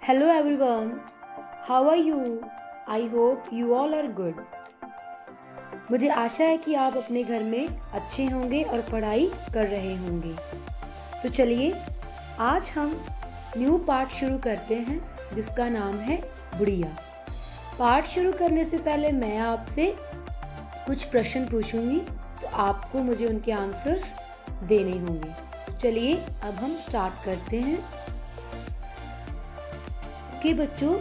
Hello everyone, how are you? I hope you all are good. मुझे आशा है कि आप अपने घर में अच्छे होंगे और पढ़ाई कर रहे होंगे। तो चलिए आज हम न्यू पार्ट शुरू करते हैं जिसका नाम है बुढ़िया। पार्ट शुरू करने से पहले मैं आपसे कुछ प्रश्न पूछूंगी तो आपको मुझे उनके आंसर्स देने होंगे। चलिए अब हम स्टार्ट करते हैं। ओके बच्चों,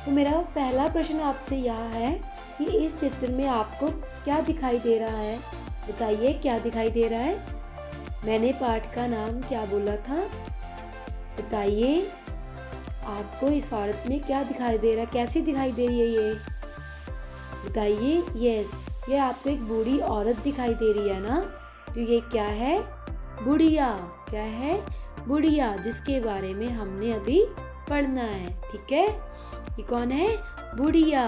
तो मेरा पहला प्रश्न आपसे यह है कि इस चित्र में आपको क्या दिखाई दे रहा है? बताइए क्या दिखाई दे रहा है? मैंने पाठ का नाम क्या बोला था? बताइए आपको इस औरत में क्या दिखाई दे रहा है? कैसी दिखाई दे रही है ये? बताइए। यस, ये आपको एक बूढ़ी औरत दिखाई दे रही है ना? तो ये क्या है? बुढ़िया। क्या है? बुढ़िया, जिसके बारे में हमने अभी पढ़ना है। ठीक है, ये कौन है? बुढ़िया।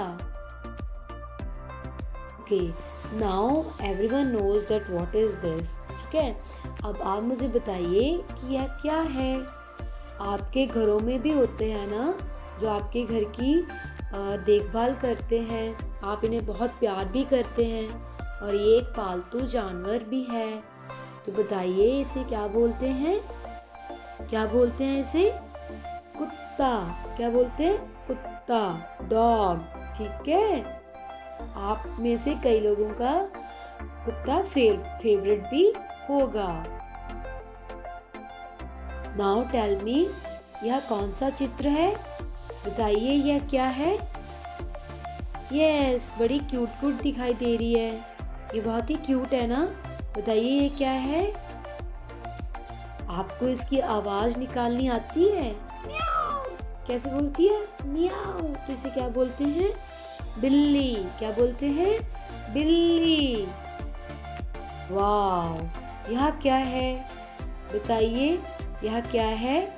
Okay, now everyone knows that what is this. ठीक है, अब आप मुझे बताइए कि यह क्या है? आपके घरों में भी होते हैं ना जो आपके घर की देखभाल करते हैं, आप इन्हें बहुत प्यार भी करते हैं और ये एक पालतू जानवर भी है। तो बताइए इसे क्या बोलते हैं? क्या बोलते हैं इसे? कुत्ता। क्या बोलते हैं? कुत्ता, डॉग। ठीक है, आप में से कई लोगों का कुत्ता फेवरेट भी होगा। नाउ टेल मी, यह कौन सा चित्र है? बताइए यह क्या है? यस, बड़ी क्यूट दिखाई दे रही है। ये बहुत ही क्यूट है ना? बताइए ये क्या है? आपको इसकी आवाज निकालनी आती है? कैसे बोलती है? मियाओ। तो इसे क्या बोलते हैं? बिल्ली। क्या बोलते हैं? बिल्ली। वाव, यह क्या है? बताइए यह क्या है?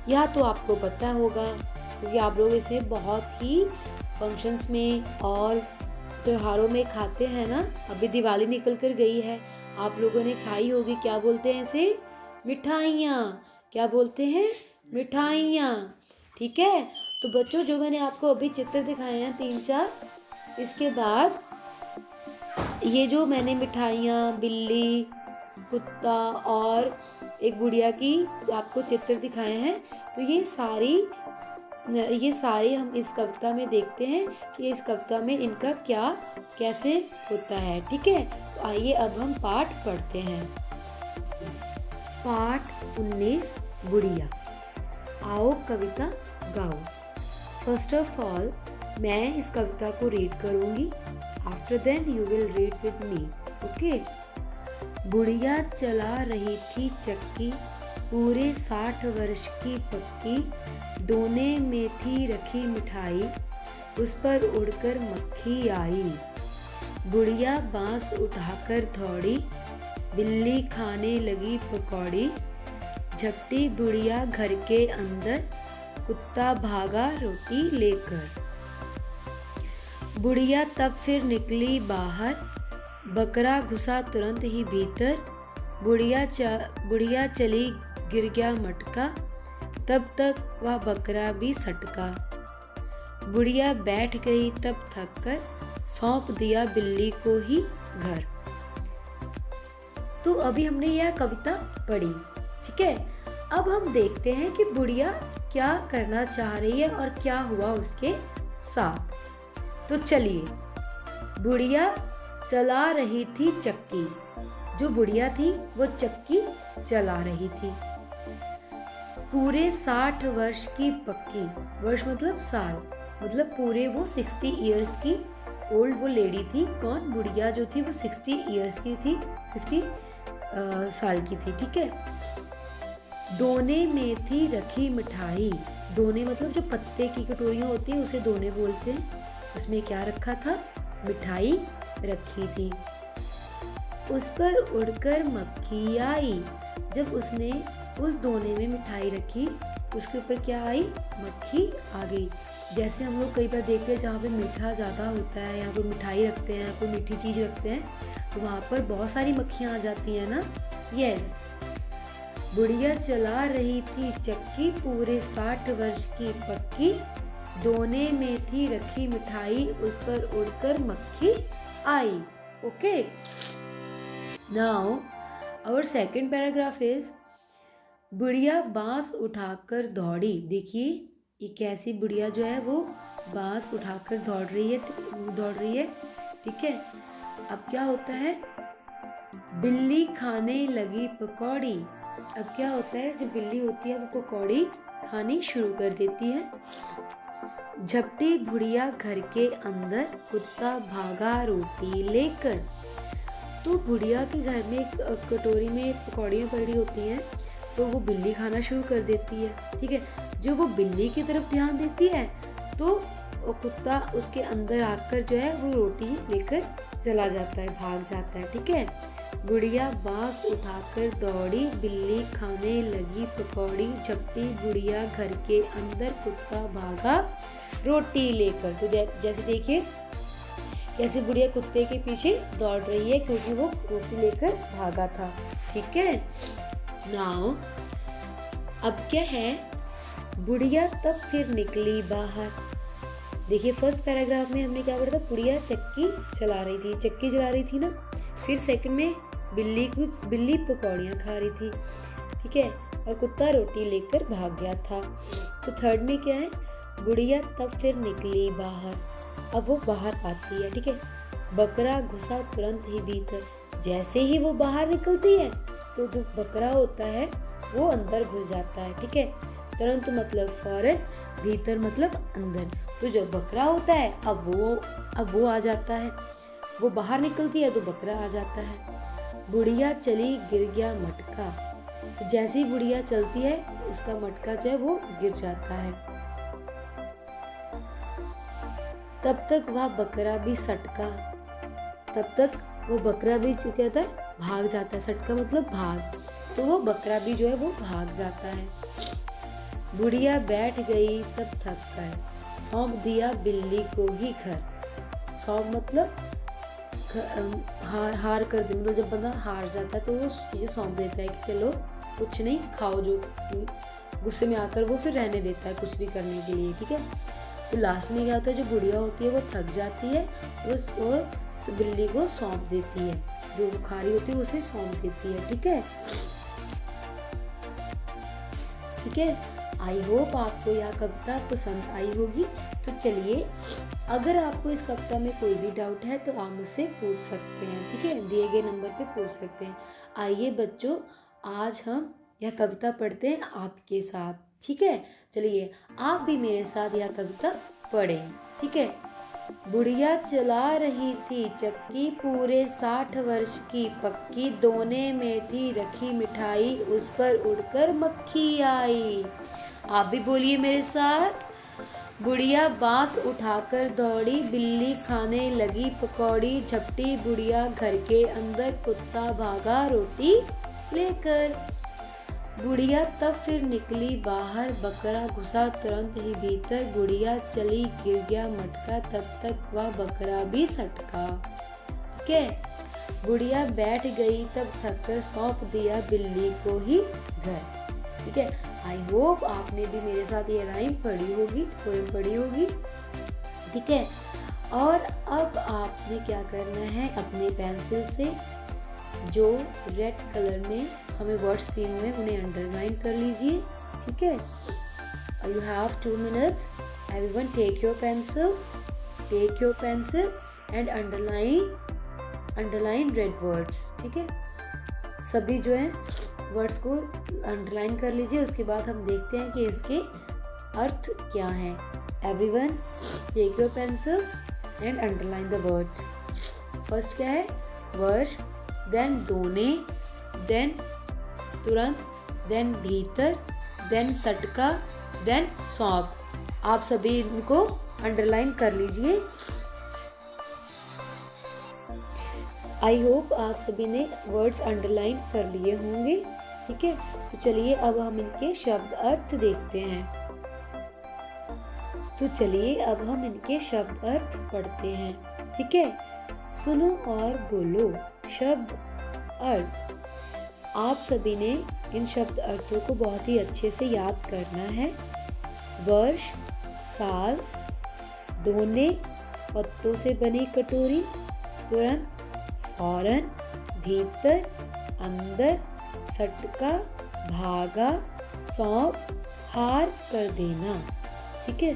यह तो आपको पता होगा क्योंकि आप लोग इसे बहुत ही फंक्शंस में और त्योहारों में खाते हैं ना। अभी दिवाली निकल कर गई है, आप लोगों ने खाई होगी। क्या बोलते हैं इसे? मिठाइयाँ। क्या बोलते हैं? मिठाइयाँ। ठीक है, तो बच्चों जो मैंने आपको अभी चित्र दिखाए हैं 3-4, इसके बाद ये जो मैंने मिठाइयाँ, बिल्ली, कुत्ता और एक गुड़िया की आपको चित्र दिखाए हैं, तो ये सारे हम इस कविता में देखते हैं कि इस कविता में इनका क्या कैसे होता है। ठीक है, तो आइए अब हम पाठ पढ़ते हैं। पाठ 19, बुढ़िया। आओ कविता गाओ। फर्स्ट ऑफ ऑल मैं इस कविता को रीड करूंगी, after then you will read with me. Okay. बुढ़िया चला रही थी चक्की, पूरे 60 वर्ष की पक्की, दोने में थी रखी मिठाई, उस पर उड़कर मक्खी आई। बुढ़िया बांस उठाकर दौड़ी, बिल्ली खाने लगी पकौड़ी, झपटी बुढ़िया घर के अंदर, कुत्ता भागा रोटी लेकर। बुढ़िया तब फिर निकली बाहर, बकरा घुसा तुरंत ही भीतर, बुढ़िया चली गिर गया मटका, तब तक वह बकरा भी सटका। बुढ़िया बैठ गई तब थक कर, सौंप दिया बिल्ली को ही घर। तो अभी हमने यह कविता पढ़ी। ठीक है, अब हम देखते हैं कि बुढ़िया क्या करना चाह रही है और क्या हुआ उसके साथ। तो चलिए, बुढ़िया चला रही थी चक्की। जो बुढ़िया थी वो चक्की चला रही थी। पूरे 60 वर्ष की पक्की, वर्ष मतलब साल, मतलब पूरे वो 60 इयर्स की ओल्ड वो लेडी थी। कौन? बुढ़िया जो थी वो 60 इयर्स की थी, 60 साल की थी। ठीक है। दोने में थी रखी मिठाई। दोने मतलब जो पत्ते की कटोरियाँ होती है उसे दोने बोलते हैं। उसमें क्या रखा था? मिठाई रखी थी। उस पर उड़कर मक्खी आई। जब उसने उस दोने में मिठाई रखी, उसके ऊपर क्या आई? मक्खी आ गई। जैसे हम लोग कई बार देखते हैं जहाँ पे मीठा ज़्यादा होता है, यहाँ पे मिठाई रखते हैं, कोई मीठी चीज़ रखते हैं, तो वहाँ पर बहुत सारी मक्खियाँ आ जाती हैं ना। यस। बुढ़िया चला रही थी चक्की, पूरे 60 वर्ष की पक्की, दोने में थी रखी मिठाई, उस पर उड़कर मक्खी आई। Okay, now our second paragraph is बुढ़िया बांस उठाकर दौड़ी। देखिए ये कैसी बुढ़िया जो है वो बांस उठाकर दौड़ रही है, ठीक है। अब क्या होता है, बिल्ली खाने लगी पकौड़ी। अब क्या होता है, जो बिल्ली होती है वो पकौड़ी खानी शुरू कर देती है। झपटी बुढ़िया घर के अंदर, कुत्ता भागा रोटी लेकर। तो बुढ़िया के घर में एक कटोरी में पकौड़ियाँ पड़ी होती हैं, तो वो बिल्ली खाना शुरू कर देती है, ठीक है। जो वो बिल्ली की तरफ ध्यान देती है तो वो कुत्ता उसके अंदर आकर जो है वो रोटी लेकर चला जाता है, भाग जाता है, ठीक है। बुढ़िया बांस उठाकर दौड़ी, बिल्ली खाने लगी पकौड़ी, झपटी बुढ़िया घर के अंदर, कुत्ता भागा रोटी लेकर। तो जैसे देखिए कैसे बुढ़िया कुत्ते के पीछे दौड़ रही है क्योंकि वो रोटी लेकर भागा था, ठीक है। नाउ अब क्या है, बुढ़िया तब फिर निकली बाहर। देखिए फर्स्ट पैराग्राफ में हमने क्या पढ़ा था, बुढ़िया चक्की चला रही थी ना। फिर सेकंड में बिल्ली पकौड़ियाँ खा रही थी, ठीक है, और कुत्ता रोटी लेकर भाग गया था। तो थर्ड में क्या है, बुढ़िया तब फिर निकली बाहर। अब वो बाहर आती है, ठीक है। बकरा घुसा तुरंत ही भीतर। जैसे ही वो बाहर निकलती है तो जो बकरा होता है वो अंदर घुस जाता है, ठीक है। तुरंत मतलब फौरन, भीतर मतलब अंदर। तो जो बकरा होता है अब वो आ जाता है, वो बाहर निकलती है तो बकरा आ जाता है। बुढ़िया चली गिर गया मटका। तो जैसे ही बुढ़िया चलती है उसका मटका जो है वो गिर जाता है। तब तक वह बकरा भी सटका। तब तक वो बकरा भी जो कहता है भाग जाता है, सटका मतलब भाग। तो वो बकरा भी जो है वो भाग जाता है। बुढ़िया बैठ गई तब थक कर, सौंप दिया बिल्ली को ही घर। सौंप मतलब हार कर दे, मतलब जब बंदा हार जाता है तो वो चीज़ें सौंप देता है कि चलो कुछ नहीं खाओ, जो गुस्से में आकर वो फिर रहने देता है कुछ भी करने के लिए, ठीक है। तो लास्ट में क्या होता है, जो बुढ़िया होती है वो थक जाती है, वो बिल्ली को सौंप देती है, जो वो खा रही होती है उसे सौंप देती है, ठीक है। ठीक है, आई होप आपको यह कविता पसंद आई होगी। तो चलिए, अगर आपको इस कविता में कोई भी डाउट है तो आप मुझसे पूछ सकते हैं, ठीक है, दिए गए नंबर पे पूछ सकते हैं। आइए बच्चों, आज हम यह कविता पढ़ते हैं आपके साथ, ठीक है। चलिए आप भी मेरे साथ यह कविता पढ़ें, ठीक है। बुढ़िया चला रही थी चक्की, पूरे 60 वर्ष की पक्की, दोने में थी रखी मिठाई, उस पर उड़कर मक्खी आई। आप भी बोलिए मेरे साथ। बुढ़िया बांस उठाकर दौड़ी, बिल्ली खाने लगी पकौड़ी, झपटी बुढ़िया घर के अंदर, कुत्ता भागा रोटी लेकर। बुढ़िया तब फिर निकली बाहर, बकरा घुसा तुरंत ही भीतर, बुढ़िया चली गिर गया मटका, तब तक वह बकरा भी सटका। ठीक है, बुढ़िया बैठ गई तब थककर, सौंप दिया बिल्ली को ही घर। ठीक है, आई होप आपने भी मेरे साथ ये राइम पढ़ी होगी, पोएम पढ़ी होगी। ठीक है, और अब आपने क्या करना है, अपने पेंसिल से जो रेड कलर में हमें वर्ड्स दिए हुए हैं उन्हें अंडरलाइन कर लीजिए। ठीक है, you have 2 minutes, everyone take your pencil and underline red words. ठीक है, सभी जो है वर्ड्स को अंडरलाइन कर लीजिए। उसके बाद हम देखते हैं कि इसके अर्थ क्या है। Everyone take your pencil and underline the words. First क्या है, वर्ष, देन दोने, देन तुरंत, देन भीतर, देन सटका, देन सौंप। आप सभी इनको अंडरलाइन कर लीजिए। आई होप आप सभी ने वर्ड्स अंडरलाइन कर लिए होंगे। ठीक है, तो चलिए अब हम इनके शब्द अर्थ देखते हैं। तो चलिए अब हम इनके शब्द अर्थ पढ़ते हैं। ठीक है, सुनो और बोलो। शब्द अर्थ, आप सभी ने इन शब्द अर्थों को बहुत ही अच्छे से याद करना है। वर्ष, साल, दोने, पत्तों से बनी कटोरी, तुरंत, फौरन, भीतर, अंदर, सटका, भागा, सौंप, हार कर देना। ठीक है,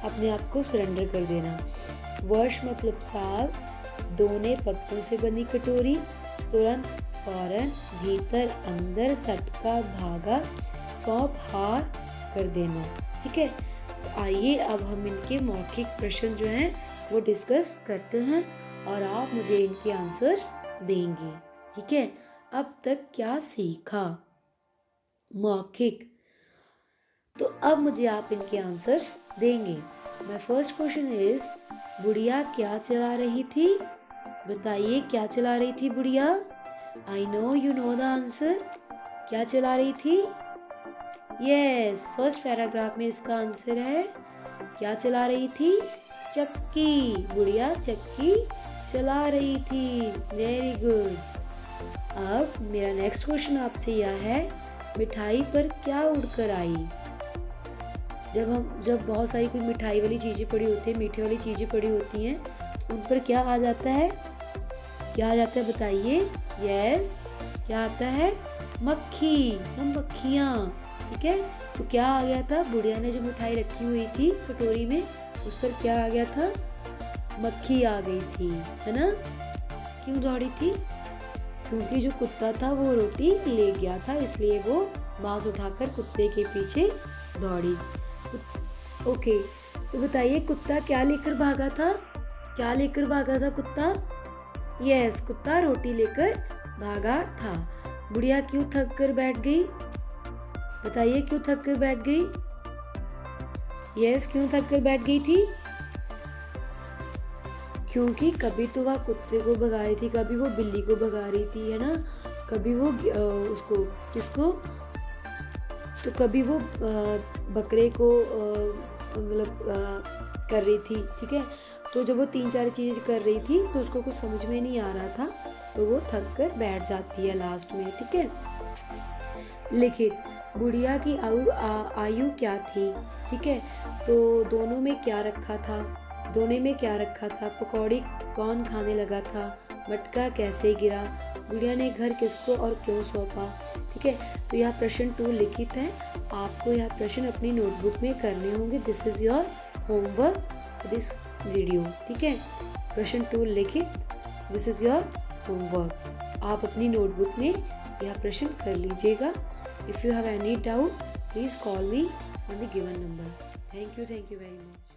अपने आप को सरेंडर कर देना। वर्ष मतलब साल, दोने पत्तों से बनी कटोरी, तुरंत, फौरन, भीतर, अंदर, सटका, भागा, सौंप, हार कर देना। ठीक है, तो आइए अब हम इनके मौखिक प्रश्न जो हैं वो डिस्कस करते हैं और आप मुझे इनके आंसर्स देंगे। ठीक है, अब तक क्या सीखा? मौखिक। तो अब मुझे आप इनके आंसर्स देंगे। माय फर्स्ट क्वेश्चन इज, बुढ़िया क्या चला रही थी? बताइए, क्या चला रही थी बुढ़िया? I know you know the answer. क्या चला रही थी? यस, फर्स्ट पैराग्राफ में इसका आंसर है। क्या चला रही थी? चक्की। बुढ़िया चक्की चला रही थी। Very good. अब मेरा नेक्स्ट क्वेश्चन आपसे यह है, मिठाई पर क्या उड़कर आई? जब बहुत सारी कोई मिठाई वाली चीज़ें पड़ी होती है, मीठे वाली चीज़ें पड़ी होती हैं, तो उन पर क्या आ जाता है? क्या आ जाता है बताइए? यस, क्या आता है? मक्खी, हम मक्खियाँ। ठीक है, तो क्या आ गया था? बुढ़िया ने जो मिठाई रखी हुई थी कटोरी में, उस पर क्या आ गया था? मक्खी आ गई थी, है ना? क्यों दौड़ी थी? क्योंकि जो कुत्ता था वो रोटी ले गया था, इसलिए वो बांस उठाकर कुत्ते के पीछे दौड़ी। ओके, तो बताइए कुत्ता क्या लेकर भागा था? क्या लेकर भागा था कुत्ता? यस, कुत्ता रोटी लेकर भागा था। बुढ़िया क्यों थक कर बैठ गई? बताइए, क्यों थक कर बैठ गई? यस, क्यों थक कर बैठ गई थी? क्योंकि कभी तो वह कुत्ते को भगा रही थी, कभी वो बिल्ली को भगा रही थी, है ना? कभी वो उसको किसको, तो कभी वो बकरे को मतलब कर रही थी। ठीक है, तो जब वो 3-4 चीज़ कर रही थी तो उसको कुछ समझ में नहीं आ रहा था, तो वो थक कर बैठ जाती है लास्ट में। ठीक है, लिखित, बुढ़िया की आयु क्या थी? ठीक है, तो दोनों में क्या रखा था? दोने में क्या रखा था? पकौड़ी कौन खाने लगा था? मटका कैसे गिरा? बुढ़िया ने घर किसको और क्यों सौंपा? ठीक है, तो यह प्रश्न 2 लिखित है। आपको यह प्रश्न अपनी नोटबुक में करने होंगे। This is your homework for this video. ठीक है, प्रश्न 2 लिखित, दिस इज योर होमवर्क। आप अपनी नोटबुक में यह प्रश्न कर लीजिएगा। If you have any doubt please call me on the given number. Thank you very much.